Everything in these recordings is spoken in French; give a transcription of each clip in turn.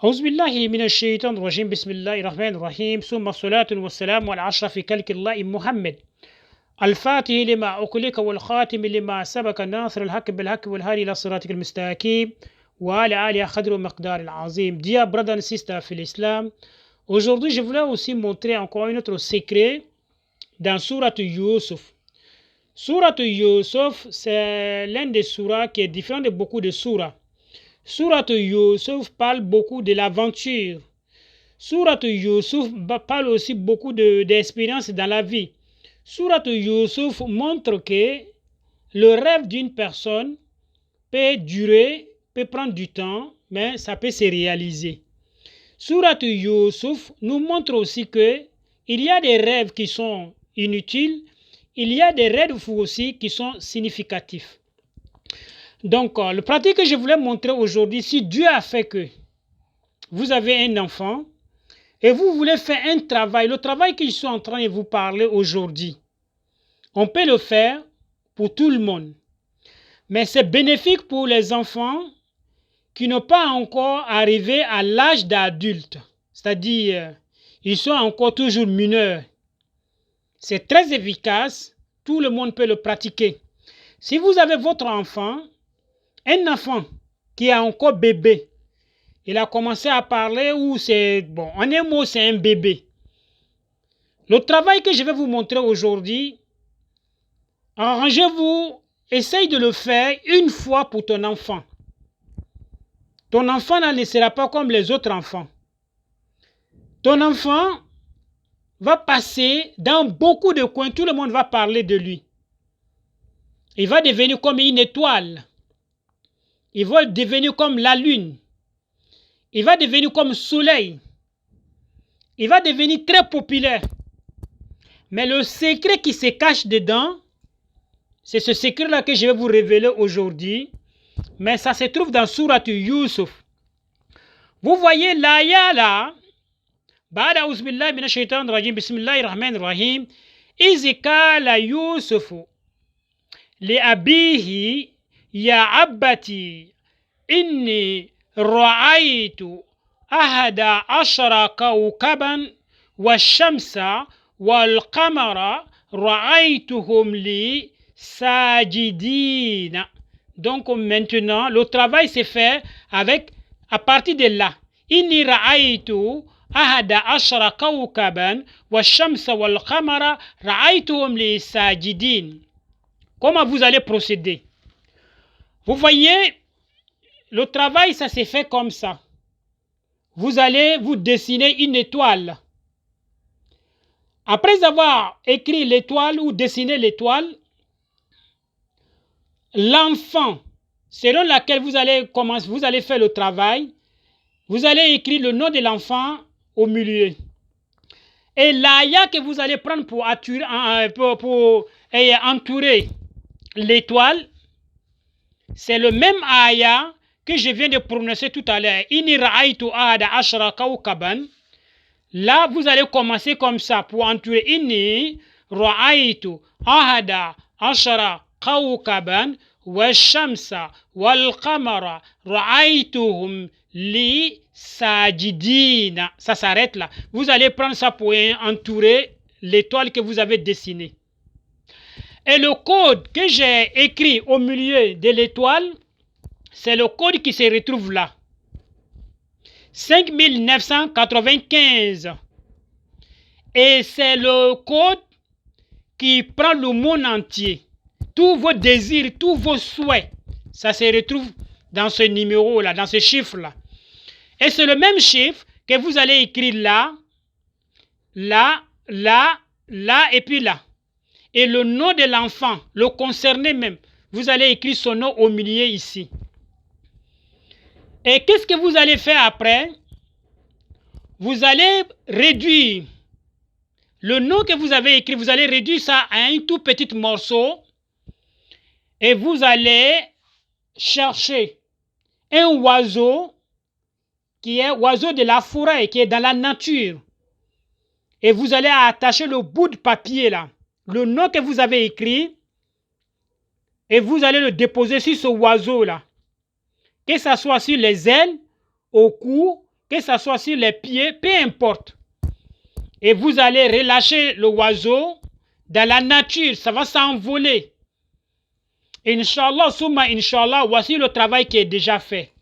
أعوذ بالله من الشيطان الرجيم بسم الله الرحمن الرحيم ثم الصلاة والسلام على أشرف خلق الله محمد الفاتح لما أغلق والخاتم لما سبق الناصر الحق بالحق والهادي إلى صراطك المستقيم وعلى آله قدر ومقدار العظيم. Dear brothers and sisters in Islam, aujourd'hui je voulais aussi montrer encore un autre secret dans Surat Yusuf. Surat Yusuf, c'est l'un des surahs qui est différent de beaucoup de surahs. Surat Yusuf parle beaucoup de l'aventure. Surat Yusuf parle aussi beaucoup d'expériences dans la vie. Surat Yusuf montre que le rêve d'une personne peut durer, peut prendre du temps, mais ça peut se réaliser. Surat Yusuf nous montre aussi que il y a des rêves qui sont inutiles, il y a des rêves aussi qui sont significatifs. Donc, le pratique que je voulais montrer aujourd'hui, si Dieu a fait que vous avez un enfant et vous voulez faire un travail, le travail que je suis en train de vous parler aujourd'hui, on peut le faire pour tout le monde. Mais c'est bénéfique pour les enfants qui n'ont pas encore arrivé à l'âge d'adulte. C'est-à-dire, ils sont encore toujours mineurs. C'est très efficace, tout le monde peut le pratiquer. Si vous avez votre enfant, un enfant qui est encore bébé, il a commencé à parler ou c'est, bon, en un mot, c'est un bébé. Le travail que je vais vous montrer aujourd'hui, arrangez-vous, essaye de le faire une fois pour ton enfant. Ton enfant ne sera pas comme les autres enfants. Ton enfant va passer dans beaucoup de coins, tout le monde va parler de lui. Il va devenir comme une étoile. Il va devenir comme la lune. Il va devenir comme le soleil. Il va devenir très populaire. Mais le secret qui se cache dedans, c'est ce secret-là que je vais vous révéler aujourd'hui. Mais ça se trouve dans Surat Yusuf. Vous voyez l'aya là. Ba'da a'udhu billahi minash shaitanir rajim. Bismillahir rahmanir rahim. Izi qala Yusufu li abihi ya abbati inni ra'aytu ahada ashara kawkaban wash-shamsa wal-qamara ra'aytuhum li sajidina. Donc maintenant, le travail se fait à partir de là. Inni ra'aytu ahada ashara kawkaban wash-shamsa wal-qamara ra'aytuhum li sajidin. Comment vous allez procéder? Vous voyez, le travail, ça s'est fait comme ça. Vous allez vous dessiner une étoile. Après avoir écrit l'étoile ou dessiné l'étoile, l'enfant, selon laquelle vous allez faire le travail, vous allez écrire le nom de l'enfant au milieu. Et l'aya que vous allez prendre pour entourer l'étoile, c'est le même aya que je viens de prononcer tout à l'heure. Inni ra'aytu ahada ashara kawkaban. Là, vous allez commencer comme ça pour entourer. Inni ra'aytu ahada ashara kawkaban wash-shamsa wal-qamara ra'aytuhum li sajidina. Ça s'arrête là. Vous allez prendre ça pour entourer l'étoile que vous avez dessinée. Et le code que j'ai écrit au milieu de l'étoile, c'est le code qui se retrouve là. 5995. Et c'est le code qui prend le monde entier. Tous vos désirs, tous vos souhaits, ça se retrouve dans ce numéro-là, dans ce chiffre-là. Et c'est le même chiffre que vous allez écrire là, là, là, là et puis là. Et le nom de l'enfant, le concerné même, vous allez écrire son nom au milieu ici. Et qu'est-ce que vous allez faire après? Vous allez réduire le nom que vous avez écrit, vous allez réduire ça à un tout petit morceau et vous allez chercher un oiseau qui est oiseau de la forêt, qui est dans la nature. Et vous allez attacher le bout de papier là, le nom que vous avez écrit, et vous allez le déposer sur ce oiseau là. Que ce soit sur les ailes, au cou, que ça soit sur les pieds, peu importe. Et vous allez relâcher l'oiseau dans la nature, ça va s'envoler. Inch'Allah, summa Inch'Allah, voici le travail qui est déjà fait.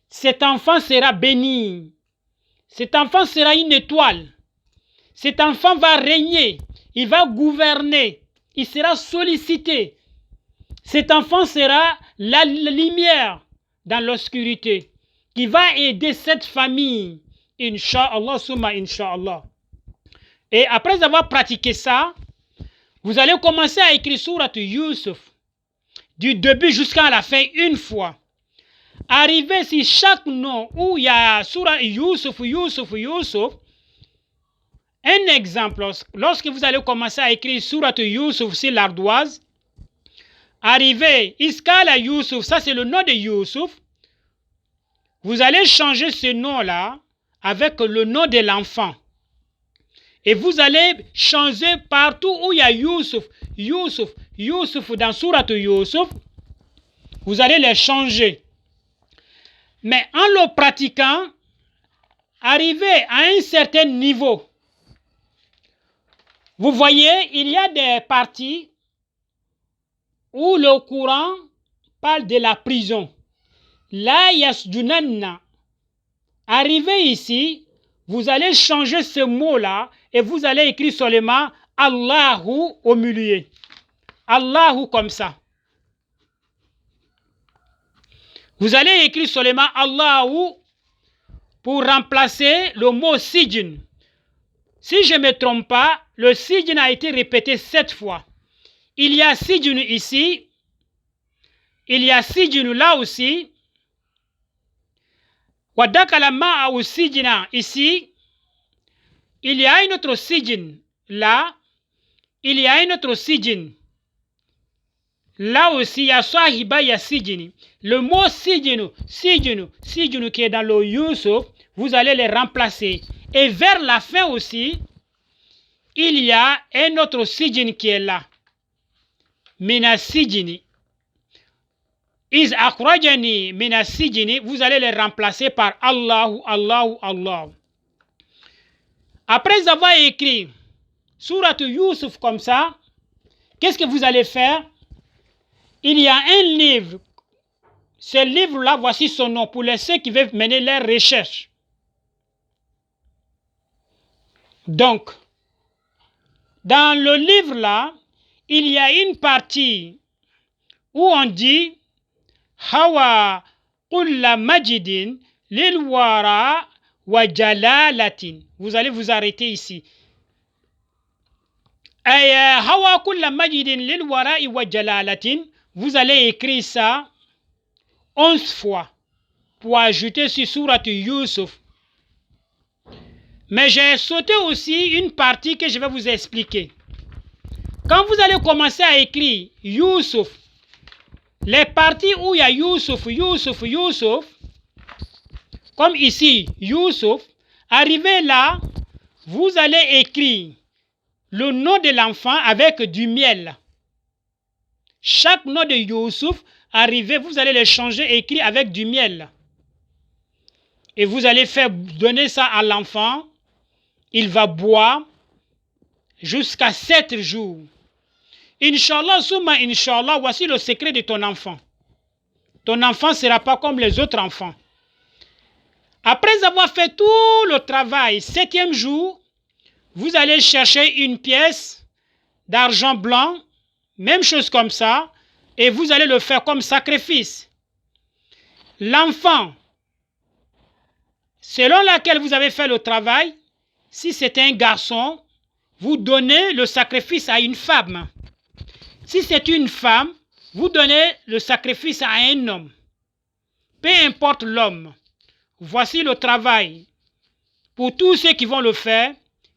Cet enfant sera béni. Cet enfant sera une étoile. Cet enfant va régner. Il va gouverner. Il sera sollicité. Cet enfant sera la lumière dans l'obscurité qui va aider cette famille. Inch'Allah, summa Inch'Allah. Et après avoir pratiqué ça, vous allez commencer à écrire Surat Yusuf du début jusqu'à la fin une fois. Arrivé sur chaque nom où il y a Surat Yusuf, un exemple, lorsque vous allez commencer à écrire Surat Yusuf sur l'ardoise, arrivé Iskala Yusuf, ça c'est le nom de Yusuf, vous allez changer ce nom-là avec le nom de l'enfant. Et vous allez changer partout où il y a Yusuf dans Surat Yusuf, vous allez les changer. Mais en le pratiquant, arrivé à un certain niveau, vous voyez, il y a des parties où le Coran parle de la prison. La yasjunanna. Arrivé ici, vous allez changer ce mot-là et vous allez écrire seulement Allahu au milieu. Allahu comme ça. Vous allez écrire seulement Allahu pour remplacer le mot sijin. Si je ne me trompe pas, le sijin a été répété 7 fois. Il y a sijin ici. Il y a sijin là aussi. Wadakalama ou sijina ici. Il y a un autre sijin là. Il y a un autre sijin. Là aussi, il y a sahiba, il y a sijini. Le mot sijinu qui est dans le Yusuf, vous allez les remplacer. Et vers la fin aussi, il y a un autre sijin qui est là. Mina sijini. Is akrajani mina sijini, vous allez les remplacer par Allahu, Allahu, Allah. Après avoir écrit Surat Yusuf comme ça, qu'est-ce que vous allez faire? Il y a un livre. Ce livre-là, voici son nom pour ceux qui veulent mener leurs recherches. Donc, dans le livre-là, il y a une partie où on dit Hawa kulla majidin lilwara wa jalalatin. Vous allez vous arrêter ici. Hawa kulla majidin lilwara wa jalalatin. Vous allez écrire ça 11 fois pour ajouter sur Surat Yusuf. Mais j'ai sauté aussi une partie que je vais vous expliquer. Quand vous allez commencer à écrire Yusuf, les parties où il y a Yusuf, comme ici, Yusuf, arrivé là, vous allez écrire le nom de l'enfant avec du miel. Chaque nom de Yusuf, arrivé, vous allez le changer, écrit avec du miel. Et vous allez faire donner ça à l'enfant. Il va boire jusqu'à 7 jours. Inch'Allah, summa Inch'Allah, voici le secret de ton enfant. Ton enfant ne sera pas comme les autres enfants. Après avoir fait tout le travail, 7e jour, vous allez chercher une pièce d'argent blanc, même chose comme ça, et vous allez le faire comme sacrifice. L'enfant, selon laquelle vous avez fait le travail, si c'est un garçon, vous donnez le sacrifice à une femme. Si c'est une femme, vous donnez le sacrifice à un homme. Peu importe l'homme. Voici le travail. Pour tous ceux qui vont le faire,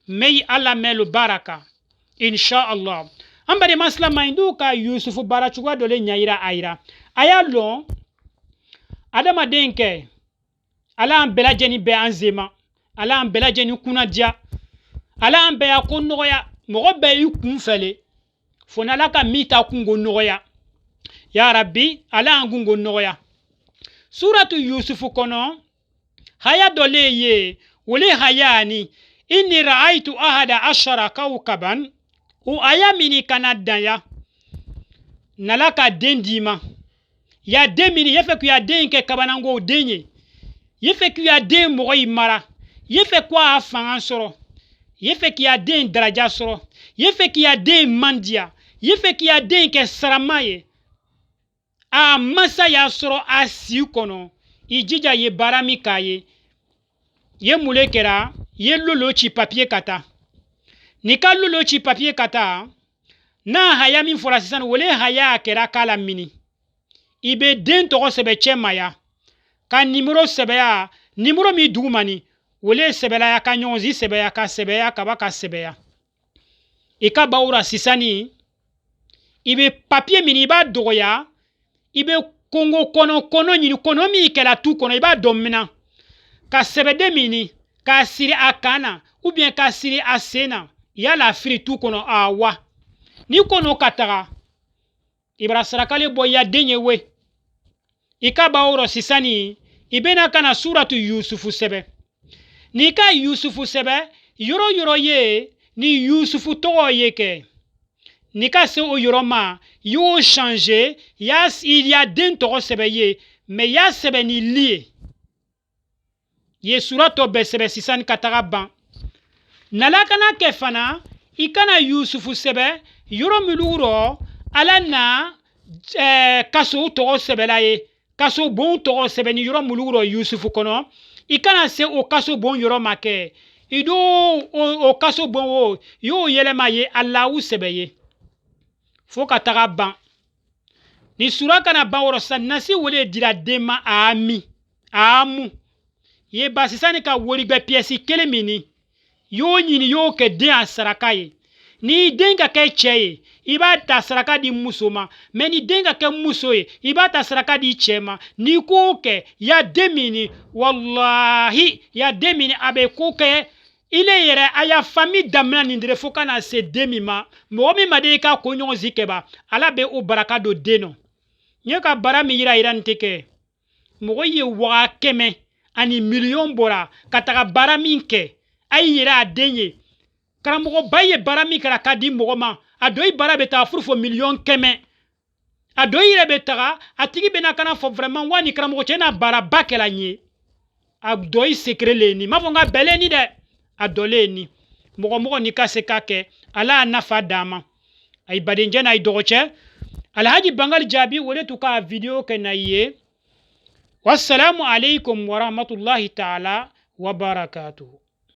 may Allah met le baraka. Inch'Allah. Ambare masla maindu ka Yusuf barachuwa dole nyaira aira. Aya long, adama denke, ala ambela jeni be anzema, ala ambela jeni kunadia, ala ambea konoya, mogobe yu kumfele, fonala ka mita kungo noya. Ya Rabbi, ala angungo noya. Suratu Yusuf kono, haya dole ye wole hayani inni ra'aytu ahada ashara kawkaban u ayamini kanadaya nalaka dendima ya demini yefe ku ya den ke kabanango denye yefe ku ya den moyi mara yefe kwa afan soro yefe ki ya den daraja soro yefe ki ya den mandia yefe ki ya den ke saramaye a masa ya soro a si kono ijija ye barami kaye ye mulekera ye lolo chi papier kata nika lolo chi papier kata na haya min fora sisan wole haya kera kala mini ibe den togo sebe chemaya ka numero sebe ya numero mi dugumani wole sebe la ya ka nyonzi sebe ya ka baka sebe ya ika baura sisani ibe papier mini ba dogoya ibe kongo kono nyini kono mi kela tu kono iba domina ka sebe de mini ka siri akana ou bien ka siri asena ya la firi tu kono awa ni kono kataga ibra sarakale boya denye we ika bauro sisani ibena kana suratu yusufu sebe ni ka yusufu sebe yoro ye ni yusufu togo ye ke ni ka se o yoro ma yo changer il y a den togo sebe ye mais ya sebe ni lié ye surato be sebe sisani kataga ban nalakana kefana ikana yusufu sebe yoro miluro ala na kaso togo sebe la ye kaso bon togo sebe ni yoro muluro yusufu kono ikana se o kaso bon yoro make ido o kaso bon wo yo yelema ye allahu sebe ye fo kataga ban ni sura kana ban woro sanasi wole dira dema amu ye basisani ka wori be pièce kele mini yo nyini yo ke den asaraka ye ni den ka ke cheye iba ta saraka di musoma mais ni den ka ke muso ye iba ta saraka di chema ni ko ke ya demini wallahi ya demini abe ko ke ile yere aya famille damna nindire foka na se demima mo mi made ka ko nyon zikeba ala be o baraka do deno nye ka bara mi yira nteke mo ye wa keme ani million bora kataka bara minke ay yira denye karamogo baye bara mi kara kadi mogoma adoy bara beta furfo million keme adoy yire beta atigi bena kana fo vraiment wani karamogo chena bara bakela nye adoy secret leni mafonga beleni de adoleni mogo ni kaseka ke ala nafa dama ay badinje na idoche alhaji bangal jabi wole tuka video ke na ye wassalamu alaikum wa rahmatullahi ta'ala wa barakatuh.